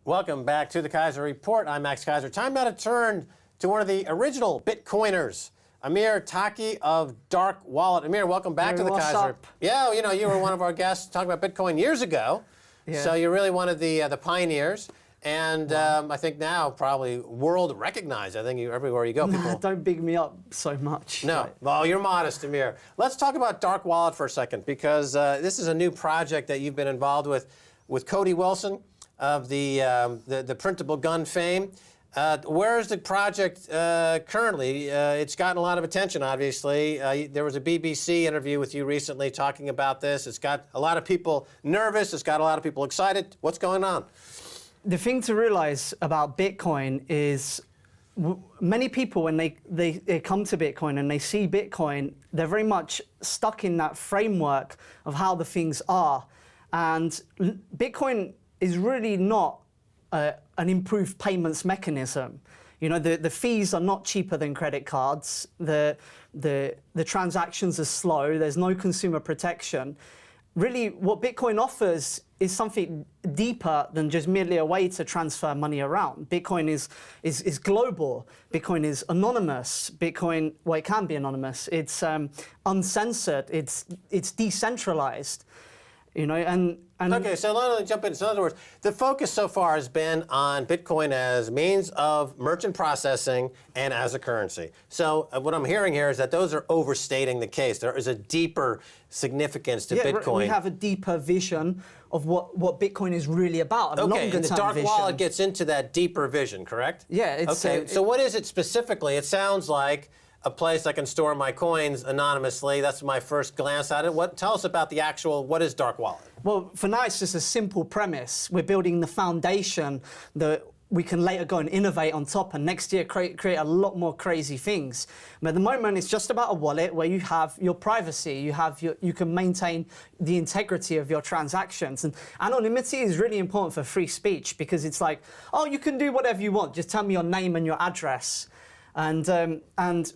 Welcome back to the Keiser Report. I'm Max Keiser. Time now to turn to one of the original Bitcoiners, Amir Taaki of Darkwallet. Amir, welcome back to the Keiser. Up? Yeah, you know, you were one of our guests talking about Bitcoin years ago. Yeah. So you're really one of the pioneers. And I think now probably world recognized. I think everywhere you go, people... Don't big me up so much. No, well, you're modest, Amir. Let's talk about Darkwallet for a second, because this is a new project that you've been involved with Cody Wilson of the printable gun fame. Where is the project currently? It's gotten a lot of attention, obviously. There was a BBC interview with you recently talking about this. It's got a lot of people nervous. It's got a lot of people excited. What's going on? The thing to realize about Bitcoin is many people, when they come to Bitcoin and they see Bitcoin, they're very much stuck in that framework of how the things are. And Bitcoin is really not an improved payments mechanism. You know, the fees are not cheaper than credit cards. The transactions are slow. There's no consumer protection. Really, what Bitcoin offers is something deeper than just merely a way to transfer money around. Bitcoin is global. Bitcoin is anonymous. Bitcoin, well, it can be anonymous. It's uncensored. It's decentralized. You know, and okay, so let me jump in. So in other words, the focus so far has been on Bitcoin as means of merchant processing and as a currency. So what I'm hearing here is that those are overstating the case. There is a deeper significance to Bitcoin. We have a deeper vision of what Bitcoin is really about. Okay, and the Darkwallet gets into that deeper vision, correct? Yeah. It's, okay, so what is it specifically? It sounds like a place I can store my coins anonymously. That's my first glance at it. Tell us about the actual, what is Darkwallet? Well, for now, it's just a simple premise. We're building the foundation that we can later go and innovate on top, and next year create a lot more crazy things. But at the moment, it's just about a wallet where you have your privacy, you can maintain the integrity of your transactions. And anonymity is really important for free speech, because it's like, oh, you can do whatever you want. Just tell me your name and your address. And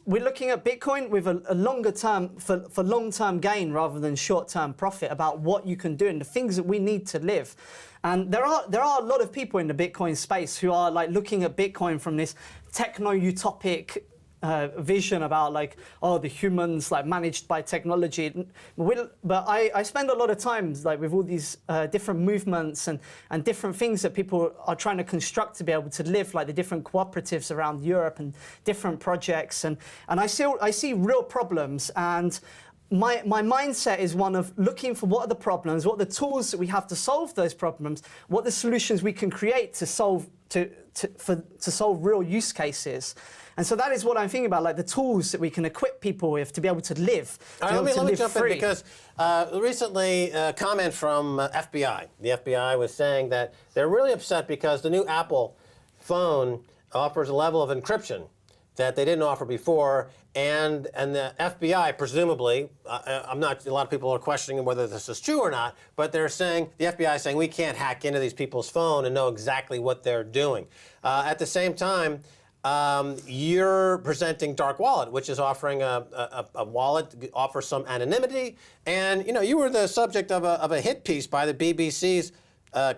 we're looking at Bitcoin with a longer term, for long-term gain rather than short-term profit, about what you can do and the things that we need to live. And there are a lot of people in the Bitcoin space who are like looking at Bitcoin from this techno-utopic vision about like, oh, the humans like managed by technology. But I spend a lot of time like with all these different movements and different things that people are trying to construct to be able to live, like the different cooperatives around Europe and different projects. And I see real problems, and my mindset is one of looking for what are the problems, what are the tools that we have to solve those problems, what are the solutions we can create to solve real use cases. And so that is what I'm thinking about, like the tools that we can equip people with to be able to live. Let me jump in, because recently a comment from FBI. The FBI was saying that they're really upset because the new Apple phone offers a level of encryption that they didn't offer before, and the FBI, presumably, a lot of people are questioning whether this is true or not, but they're saying, the FBI is saying, we can't hack into these people's phone and know exactly what they're doing. At the same time, you're presenting Darkwallet, which is offering a wallet, offers some anonymity, and you know, you were the subject of a hit piece by the BBC's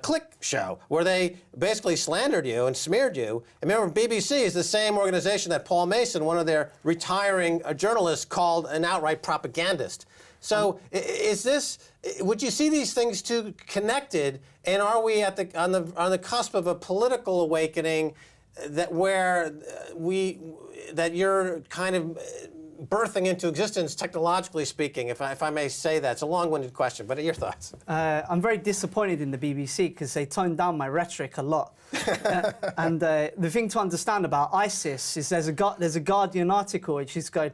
Click show, where they basically slandered you and smeared you. And remember, BBC is the same organization that Paul Mason, one of their retiring journalists, called an outright propagandist. So would you see these things two connected, and are we on the cusp of a political awakening that you're kind of birthing into existence, technologically speaking, if I may say that? It's a long-winded question, but your thoughts? I'm very disappointed in the BBC because they toned down my rhetoric a lot. And the thing to understand about ISIS is there's a Guardian article which is going,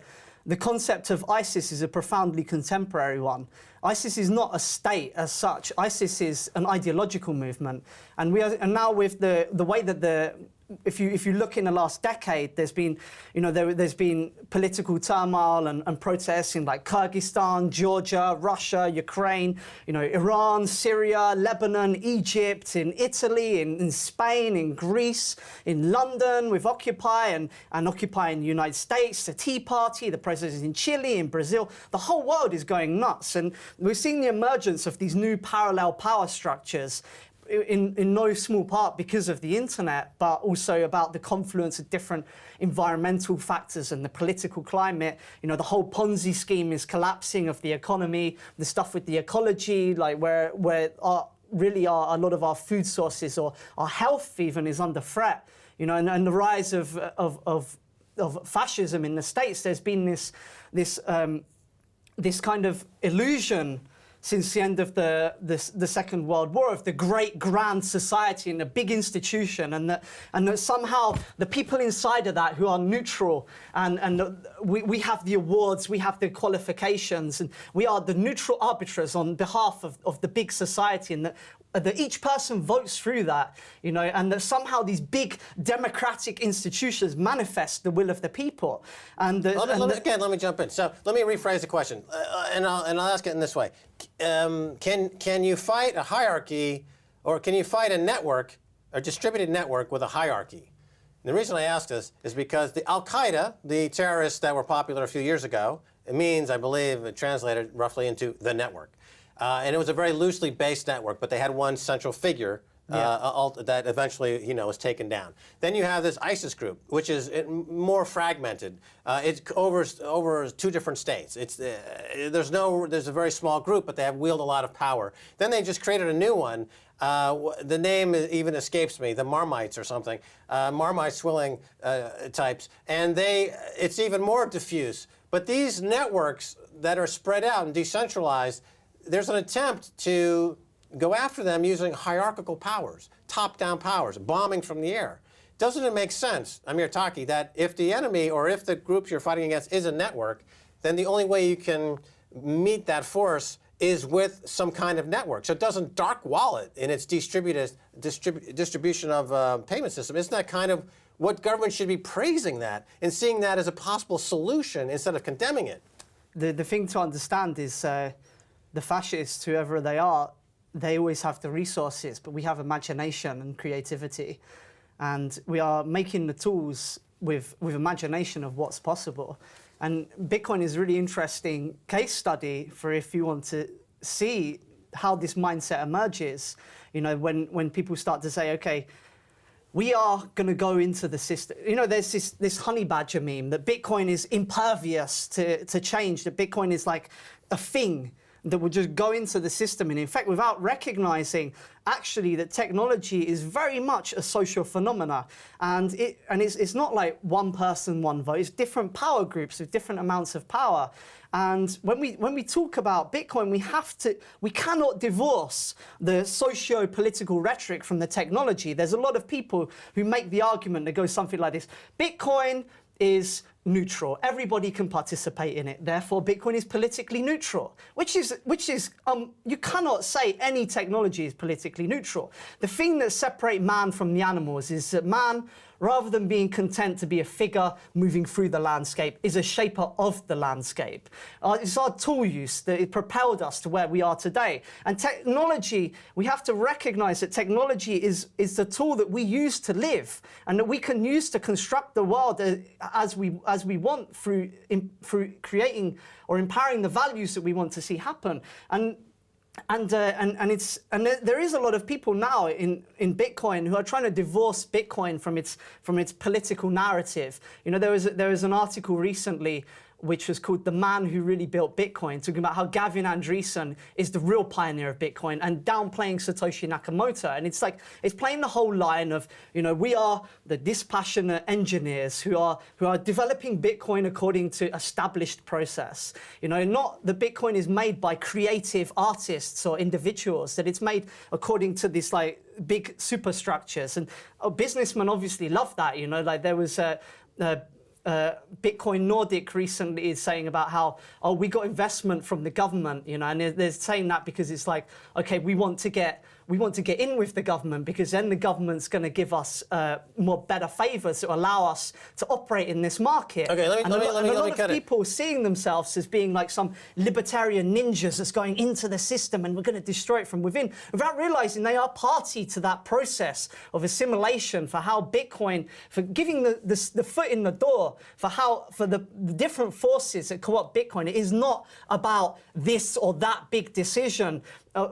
the concept of ISIS is a profoundly contemporary one. ISIS is not a state as such. ISIS is an ideological movement. And now with the way that if you look in the last decade, there's been, you know, there's been political turmoil and protests in like Kyrgyzstan, Georgia, Russia, Ukraine, you know, Iran, Syria, Lebanon, Egypt, in Italy, in Spain, in Greece, in London with Occupy and Occupy in the United States, the Tea Party, the protests in Chile, in Brazil. The whole world is going nuts, and we're seeing the emergence of these new parallel power structures in no small part because of the internet, but also about the confluence of different environmental factors and the political climate. You know, the whole Ponzi scheme is collapsing of the economy, the stuff with the ecology, like where really a lot of our food sources or our health even is under threat. You know, and the rise of fascism in the States. There's been this kind of illusion since the end of the Second World War of the great grand society and a big institution, and that somehow the people inside of that who are neutral and we have the awards, we have the qualifications, and we are the neutral arbiters on behalf of the big society, and that each person votes through that, you know, and that somehow these big democratic institutions manifest the will of the people. And let me jump in. So let me rephrase the question, and I'll ask it in this way: Can you fight a hierarchy, or can you fight a network, a distributed network with a hierarchy? And the reason I ask this is because the Al Qaeda, the terrorists that were popular a few years ago, it means, I believe, it translated roughly into the network. And it was a very loosely based network, but they had one central figure that eventually, you know, was taken down. Then you have this ISIS group, which is more fragmented. It's over 2 different states. There's a very small group, but they have wield a lot of power. Then they just created a new one. The name even escapes me, the Marmites or something, Marmite swilling types, and it's even more diffuse. But these networks that are spread out and decentralized, there's an attempt to go after them using hierarchical powers, top-down powers, bombing from the air. Doesn't it make sense, Amir Taaki, that if the enemy or if the groups you're fighting against is a network, then the only way you can meet that force is with some kind of network? So doesn't Darkwallet in its distribution of payment system, isn't that kind of what government should be praising that and seeing that as a possible solution instead of condemning it? The thing to understand is the fascists, whoever they are, they always have the resources, but we have imagination and creativity. And we are making the tools with imagination of what's possible. And Bitcoin is a really interesting case study for if you want to see how this mindset emerges. You know, when people start to say, okay, we are going to go into the system. You know, there's this honey badger meme that Bitcoin is impervious to change, that Bitcoin is like a thing that would just go into the system, and in fact, without recognizing actually that technology is very much a social phenomena, and it's not like one person, one vote. It's different power groups with different amounts of power. And when we talk about Bitcoin, we cannot divorce the socio-political rhetoric from the technology. There's a lot of people who make the argument that goes something like this: Bitcoin is neutral. Everybody can participate in it. Therefore, Bitcoin is politically neutral, which is you cannot say any technology is politically neutral. The thing that separates man from the animals is that man, rather than being content to be a figure moving through the landscape, is a shaper of the landscape. It's our tool use that it propelled us to where we are today. And technology, we have to recognize that technology is the tool that we use to live, and that we can use to construct the world as we want through creating or empowering the values that we want to see happen. And there is a lot of people now in Bitcoin who are trying to divorce Bitcoin from its political narrative. You know, there was an article recently which was called "The Man Who Really Built Bitcoin," talking about how Gavin Andresen is the real pioneer of Bitcoin and downplaying Satoshi Nakamoto. And it's like, it's playing the whole line of, you know, we are the dispassionate engineers who are developing Bitcoin according to established process. You know, not that Bitcoin is made by creative artists or individuals, that it's made according to this like big superstructures. And businessmen obviously love that. You know, like there was Bitcoin Nordic recently is saying about how, oh, we got investment from the government, you know, and they're saying that because it's like, okay, we want to get in with the government because then the government's going to give us more better favors to allow us to operate in this market. Okay, let me cut it. A lot of people seeing themselves as being like some libertarian ninjas that's going into the system and we're going to destroy it from within, without realizing they are party to that process of assimilation for how Bitcoin, for giving the foot in the door for the different forces that co-opt Bitcoin. It is not about this or that big decision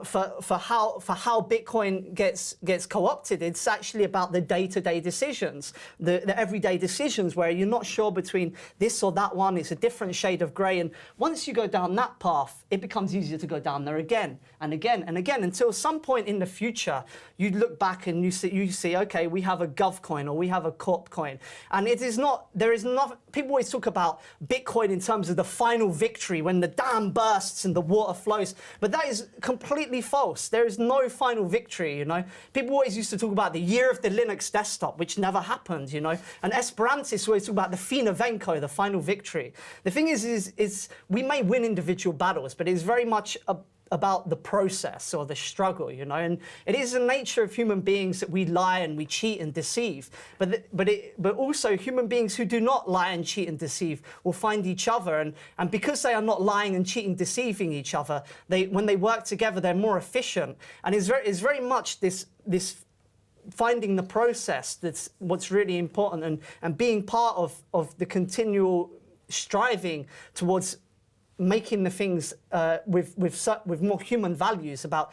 for how Bitcoin gets co-opted. It's actually about the day-to-day decisions, the everyday decisions where you're not sure between this or that one. It's a different shade of grey. And once you go down that path, it becomes easier to go down there again and again and again until some point in the future you look back and you see, okay, we have a gov coin or we have a corp coin, and there is not. People always talk about Bitcoin in terms of the final victory when the dam bursts and the water flows, but that is completely false. There is no final victory, you know. People always used to talk about the year of the Linux desktop, which never happened, you know. And Esperantists always talk about the Fina Venko, the final victory. The thing is we may win individual battles, but it's very much about the process or the struggle, you know. And it is the nature of human beings that we lie and we cheat and deceive. But also human beings who do not lie and cheat and deceive will find each other, and because they are not lying and cheating, deceiving each other, when they work together, they're more efficient. And it's very much this finding the process that's what's really important, and being part of the continual striving towards making the things with more human values, about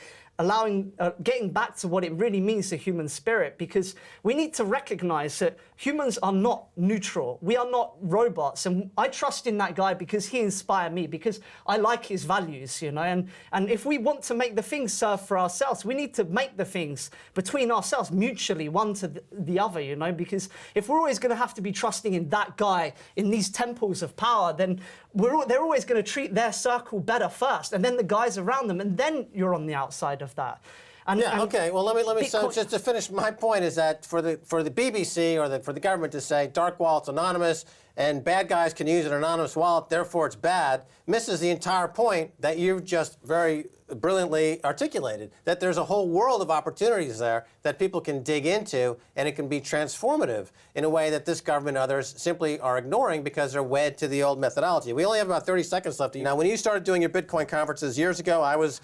getting back to what it really means to human spirit, because we need to recognize that humans are not neutral. We are not robots, and I trust in that guy because he inspired me, because I like his values, you know. And if we want to make the things serve for ourselves, we need to make the things between ourselves mutually, one to the other, you know. Because if we're always going to have to be trusting in that guy in these temples of power, then they're always going to treat their circle better first, and then the guys around them, and then you're on the outside of that. Okay. Well, let me. So just to finish, my point is that for the BBC or for the government to say Darkwallet's anonymous and bad guys can use an anonymous wallet, therefore it's bad, misses the entire point that you've just very brilliantly articulated, that there's a whole world of opportunities there that people can dig into, and it can be transformative in a way that this government and others simply are ignoring because they're wed to the old methodology. We only have about 30 seconds left. Now, when you started doing your Bitcoin conferences years ago, I was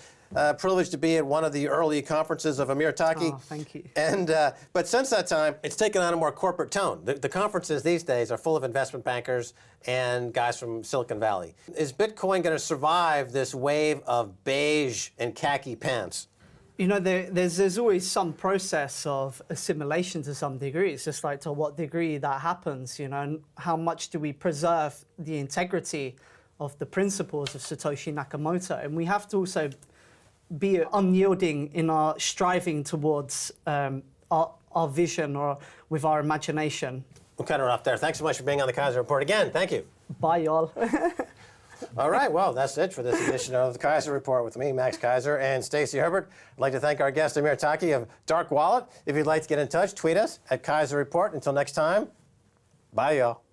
privileged to be at one of the early conferences of Amir Taaki. Oh, thank you. And but since that time, it's taken on a more corporate tone. The conferences these days are full of investment bankers and guys from Silicon Valley. Is Bitcoin going to survive this wave of beige and khaki pants? You know, there's always some process of assimilation to some degree. It's just like to what degree that happens, you know, and how much do we preserve the integrity of the principles of Satoshi Nakamoto. And we have to also be unyielding in our striving towards our vision or with our imagination. We'll cut her off there. Thanks so much for being on the Keiser Report again. Thank you. Bye, y'all. All right, well, that's it for this edition of the Keiser Report with me, Max Keiser, and Stacey Herbert. I'd like to thank our guest, Amir Taaki of Darkwallet. If you'd like to get in touch, tweet us at Keiser Report. Until next time, bye, y'all.